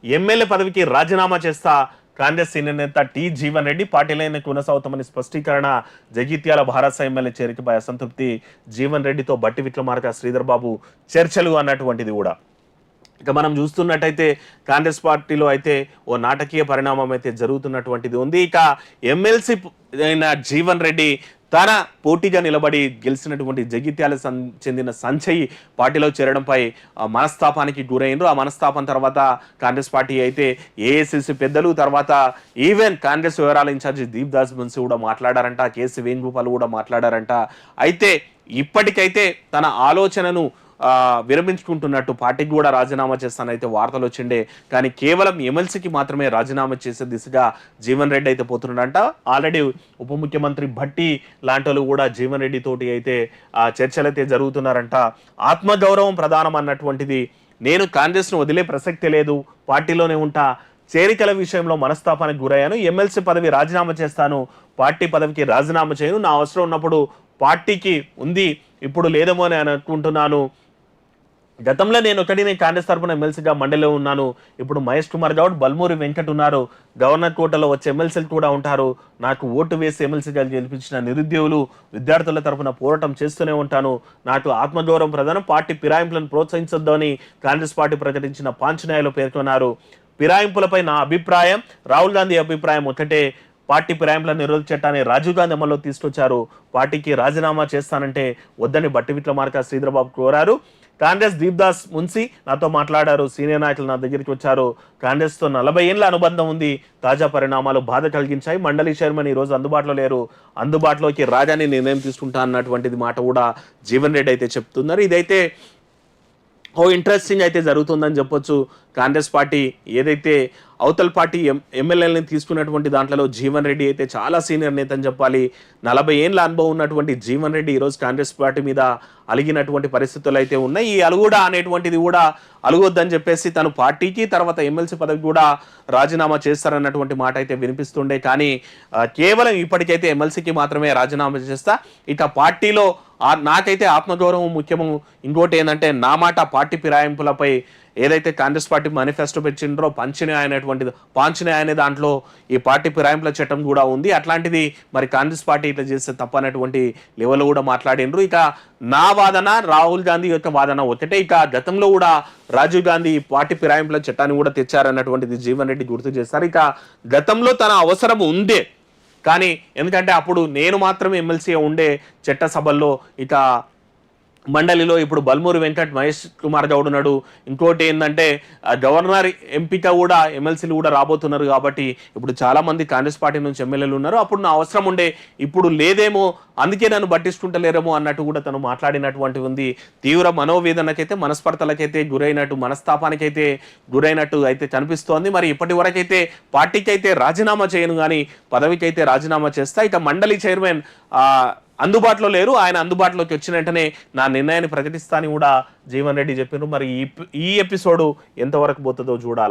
MLA పదవికి రాజీనామా చేస్తా కాంగ్రెస్ సీనియర్ నేత టి జీవన్ రెడ్డి పార్టీలైన కొనసాగుతామని స్పష్టీకరణ. జగిత్యాల భారత ఎమ్మెల్యే చేరికపై అసంతృప్తి. జీవన్ రెడ్డితో బట్టి విక్రమార్క శ్రీధర్ బాబు చర్చలు అన్నటువంటిది కూడా. ఇక మనం చూస్తున్నట్టయితే కాంగ్రెస్ పార్టీలో అయితే ఓ నాటకీయ పరిణామం అయితే జరుగుతున్నటువంటిది ఉంది. ఇక ఎమ్మెల్సీ అయిన జీవన్ రెడ్డి తన పోటీగా నిలబడి గెలిచినటువంటి జగిత్యాల చెందిన సంచయ్ పార్టీలో చేరడంపై మనస్తాపానికి గురైనరు. ఆ మనస్తాపం తర్వాత కాంగ్రెస్ పార్టీ అయితే ఏఐసిసి పెద్దలు, తర్వాత ఈవెన్ కాంగ్రెస్ వివరాల ఇన్ఛార్జి దీప్ దాస్ మున్సి కూడా మాట్లాడారంట, కేసీ వేణుగోపాల్ కూడా మాట్లాడారంట. అయితే ఇప్పటికైతే తన ఆలోచనను విరమించుకుంటున్నట్టు పార్టీకి కూడా రాజీనామా చేస్తానైతే వార్తలు వచ్చిండే, కానీ కేవలం ఎమ్మెల్సీకి మాత్రమే రాజీనామా చేసే దిశగా జీవన్ రెడ్డి అయితే పోతున్నాడంట. ఆల్రెడీ ఉప ముఖ్యమంత్రి భట్టి లాంటి కూడా జీవన్ రెడ్డి తోటి అయితే చర్చలు అయితే జరుగుతున్నారంట. ఆత్మగౌరవం ప్రధానం అన్నటువంటిది, నేను కాంగ్రెస్ను వదిలే ప్రసక్తే లేదు, పార్టీలోనే ఉంటా, చేరికల విషయంలో మనస్తాపానికి గురయ్యాను, ఎమ్మెల్సీ పదవి రాజీనామా చేస్తాను, పార్టీ పదవికి రాజీనామా చేయను, నా అవసరం ఉన్నప్పుడు పార్టీకి ఉంది, ఇప్పుడు లేదేమో అని అనుకుంటున్నాను. గతంలో నేను కాంగ్రెస్ తరఫున ఎమ్మెల్సీగా మండలిలో ఉన్నాను, ఇప్పుడు మహేష్ కుమార్ గౌడ్, బల్మూరి వెంకట్ ఉన్నారు, గవర్నర్ కోటలో వచ్చే ఎమ్మెల్సీలు కూడా ఉంటారు, నాకు ఓటు వేసి ఎమ్మెల్సీగా గెలిపించిన నిరుద్యోగులు విద్యార్థుల తరఫున పోరాటం చేస్తూనే ఉంటాను, నాకు ఆత్మగౌరవం ప్రధానం, పార్టీ ఫిరాయింపులను ప్రోత్సహించొద్దని కాంగ్రెస్ పార్టీ ప్రకటించిన పాంచనాయలో పేర్కొన్నారు. ఫిరాయింపులపై నా అభిప్రాయం, రాహుల్ గాంధీ అభిప్రాయం ఒకటే, పార్టీ ఫిరాయింపుల నిరోధక చట్టాన్ని రాజీవ్ గాంధీ అమల్లో తీసుకొచ్చారు, పార్టీకి రాజీనామా చేస్తానంటే వద్దని బట్టి విక్రమార్క శ్రీధర్ బాబు కోరారు. కాంగ్రెస్ దీప్ దాస్ మున్సి నాతో మాట్లాడారు, సీనియర్ నాయకులు నా దగ్గరికి వచ్చారు, కాంగ్రెస్తో 40 ఏళ్ల అనుబంధం ఉంది, తాజా పరిణామాలు బాధ కలిగించాయి, మండలి చైర్మన్ ఈ రోజు అందుబాటులో లేరు, అందుబాటులోకి రాజాని నిర్ణయం తీసుకుంటా అన్నటువంటిది మాట కూడా జీవన్ రెడ్డి అయితే చెప్తున్నారు. ఇదైతే ఓ ఇంట్రెస్టింగ్ అయితే జరుగుతుందని చెప్పొచ్చు. కాంగ్రెస్ పార్టీ ఏదైతే అవతల పార్టీ ఎమ్మెల్యేలని తీసుకున్నటువంటి దాంట్లో జీవన్ రెడ్డి అయితే చాలా సీనియర్ నేత అని చెప్పాలి. 40 ఏళ్ళ అనుభవం ఉన్నటువంటి జీవన్ రెడ్డి ఈరోజు కాంగ్రెస్ పార్టీ మీద అలిగినటువంటి పరిస్థితులు అయితే ఉన్నాయి. ఈ అలుగుడా అనేటువంటిది కూడా అలుగొద్దని చెప్పేసి తను పార్టీకి తర్వాత ఎమ్మెల్సీ పదవి కూడా రాజీనామా చేస్తారన్నటువంటి మాట అయితే వినిపిస్తుండే, కానీ కేవలం ఇప్పటికైతే ఎమ్మెల్సీకి మాత్రమే రాజీనామా చేస్తా, ఇక పార్టీలో నాకైతే ఆత్మగౌరవం ముఖ్యము, ఇంకోటి ఏంటంటే నా మాట పార్టీ ఫిరాయింపులపై ఏదైతే కాంగ్రెస్ పార్టీ మేనిఫెస్టో పెట్టిండ్రో పాంచనే అనే దాంట్లో ఈ పార్టీ ఫిరాయింపుల చట్టం కూడా ఉంది, అట్లాంటిది మరి కాంగ్రెస్ పార్టీ ఇట్లా చేస్తే తప్పనేటువంటి లెవెల్ కూడా మాట్లాడినరు. ఇక నా వాదన, రాహుల్ గాంధీ యొక్క వాదన ఒకటే, ఇక గతంలో కూడా రాజీవ్ గాంధీ పార్టీ ఫిరాయింపుల చట్టాన్ని కూడా తెచ్చారన్నటువంటిది జీవన్ రెడ్డి గుర్తు చేస్తారు. ఇక గతంలో తన అవసరం ఉందే, కానీ ఎందుకంటే అప్పుడు నేను మాత్రమే ఎమ్మెల్సీ ఉండే చట్టసభల్లో, ఇక మండలిలో ఇప్పుడు బల్మూరి వెంకట్, మహేష్ కుమార్ గౌడ్ ఉన్నాడు, ఇంకోటి ఏంటంటే గవర్నర్ ఎంపిక కూడా ఎమ్మెల్సీలు కూడా రాబోతున్నారు, కాబట్టి ఇప్పుడు చాలా మంది కాంగ్రెస్ పార్టీ నుంచి ఎమ్మెల్యేలు ఉన్నారు, అప్పుడు నా అవసరం ఉండే ఇప్పుడు లేదేమో, అందుకే నన్ను పట్టించుకుంటలేరేమో అన్నట్టు కూడా తను మాట్లాడినటువంటి ఉంది. తీవ్ర మనోవేదనకైతే మనస్పర్ధలకైతే గురైనట్టు, మనస్తాపానికైతే గురైనట్టు అయితే కనిపిస్తోంది. మరి ఇప్పటి వరకైతే పార్టీకి అయితే రాజీనామా చేయను, కానీ పదవికి అయితే రాజీనామా చేస్తా. ఇక మండలి చైర్మన్ అందుబాటులో లేరు, ఆయన అందుబాటులోకి వచ్చిన వెంటనే నా నిర్ణయాన్ని ప్రకటిస్తానని కూడా జీవన్ రెడ్డి చెప్పారు. మరి ఈ ఎపిసోడ్ ఎంతవరకు పోతుందో చూడాలి.